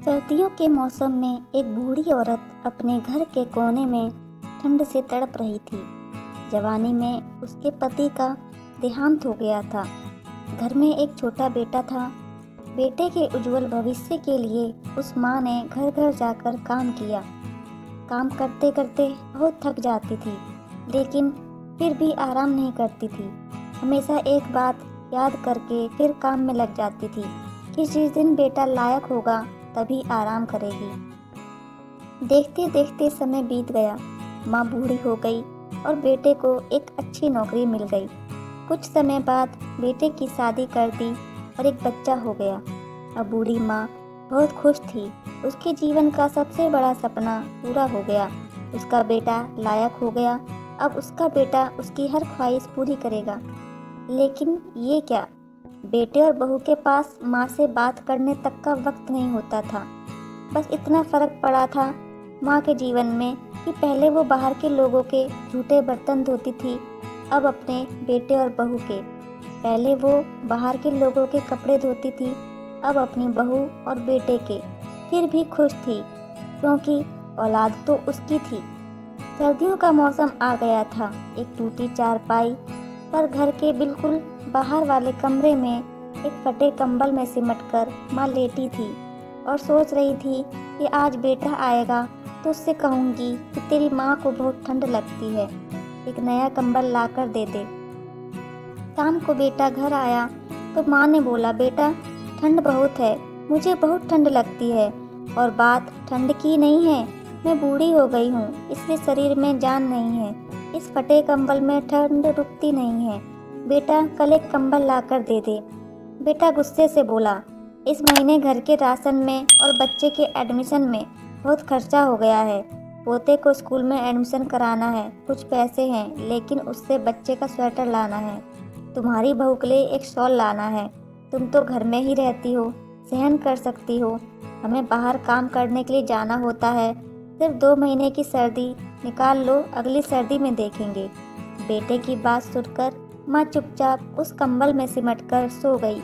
सर्दियों के मौसम में एक बूढ़ी औरत अपने घर के कोने में ठंड से तड़प रही थी। जवानी में उसके पति का देहांत हो गया था। घर में एक छोटा बेटा था। बेटे के उज्जवल भविष्य के लिए उस माँ ने घर घर जाकर काम किया। काम करते करते बहुत थक जाती थी, लेकिन फिर भी आराम नहीं करती थी। हमेशा एक बात याद करके फिर काम में लग जाती थी कि जिस दिन बेटा लायक होगा तभी आराम करेगी। देखते देखते समय बीत गया। माँ बूढ़ी हो गई और बेटे को एक अच्छी नौकरी मिल गई। कुछ समय बाद बेटे की शादी कर दी और एक बच्चा हो गया। अब बूढ़ी माँ बहुत खुश थी। उसके जीवन का सबसे बड़ा सपना पूरा हो गया। उसका बेटा लायक हो गया। अब उसका बेटा उसकी हर ख्वाहिश पूरी करेगा। लेकिन ये क्या, बेटे और बहू के पास माँ से बात करने तक का वक्त नहीं होता था। बस इतना फर्क पड़ा था माँ के जीवन में कि पहले वो बाहर के लोगों के झूठे बर्तन धोती थी, अब अपने बेटे और बहू के। पहले वो बाहर के लोगों के कपड़े धोती थी, अब अपनी बहू और बेटे के। फिर भी खुश थी क्योंकि औलाद तो उसकी थी। सर्दियों का मौसम आ गया था। एक टूटी चारपाई पर घर के बिल्कुल बाहर वाले कमरे में एक फटे कंबल में सिमटकर माँ लेटी थी और सोच रही थी कि आज बेटा आएगा तो उससे कहूँगी कि तेरी माँ को बहुत ठंड लगती है, एक नया कंबल लाकर दे दे। शाम को बेटा घर आया तो माँ ने बोला, बेटा ठंड बहुत है, मुझे बहुत ठंड लगती है। और बात ठंड की नहीं है, मैं बूढ़ी हो गई हूँ, इसलिए शरीर में जान नहीं है। इस फटे कंबल में ठंड रुकती नहीं है। बेटा कल एक कंबल लाकर दे दे। बेटा गुस्से से बोला, इस महीने घर के राशन में और बच्चे के एडमिशन में बहुत खर्चा हो गया है। पोते को स्कूल में एडमिशन कराना है, कुछ पैसे हैं, लेकिन उससे बच्चे का स्वेटर लाना है। तुम्हारी बहू के लिए एक शॉल लाना है। तुम तो घर में ही रहती हो, सहन कर सकती हो। हमें बाहर काम करने के लिए जाना होता है। सिर्फ 2 महीने की सर्दी निकाल लो, अगली सर्दी में देखेंगे। बेटे की बात सुनकर माँ चुपचाप उस कंबल में सिमटकर सो गई।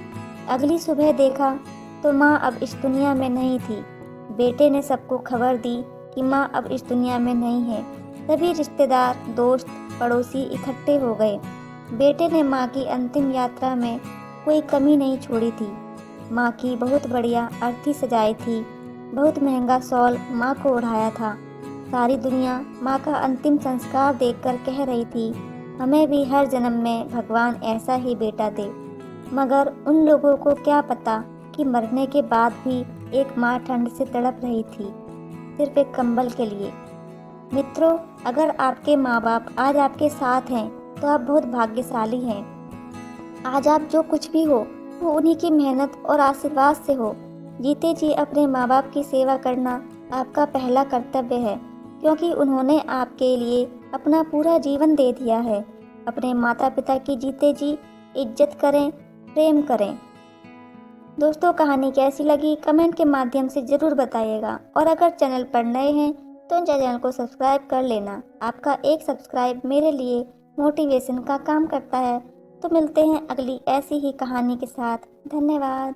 अगली सुबह देखा तो माँ अब इस दुनिया में नहीं थी। बेटे ने सबको खबर दी कि माँ अब इस दुनिया में नहीं है। सभी रिश्तेदार, दोस्त, पड़ोसी इकट्ठे हो गए। बेटे ने माँ की अंतिम यात्रा में कोई कमी नहीं छोड़ी थी। माँ की बहुत बढ़िया अर्थी सजाई थी, बहुत महंगा शॉल माँ को ओढ़ाया था। सारी दुनिया माँ का अंतिम संस्कार देखकर कह रही थी, हमें भी हर जन्म में भगवान ऐसा ही बेटा दे। मगर उन लोगों को क्या पता कि मरने के बाद भी एक माँ ठंड से तड़प रही थी, सिर्फ एक कंबल के लिए। मित्रों, अगर आपके माँ बाप आज आपके साथ हैं तो आप बहुत भाग्यशाली हैं। आज आप जो कुछ भी हो वो उन्हीं की मेहनत और आशीर्वाद से हो। जीते जी अपने माँ बाप की सेवा करना आपका पहला कर्तव्य है, क्योंकि उन्होंने आपके लिए अपना पूरा जीवन दे दिया है। अपने माता पिता की जीते जी इज्जत करें, प्रेम करें। दोस्तों, कहानी कैसी लगी कमेंट के माध्यम से ज़रूर बताइएगा, और अगर चैनल पर नए हैं तो चैनल को सब्सक्राइब कर लेना। आपका एक सब्सक्राइब मेरे लिए मोटिवेशन का काम करता है। तो मिलते हैं अगली ऐसी ही कहानी के साथ। धन्यवाद।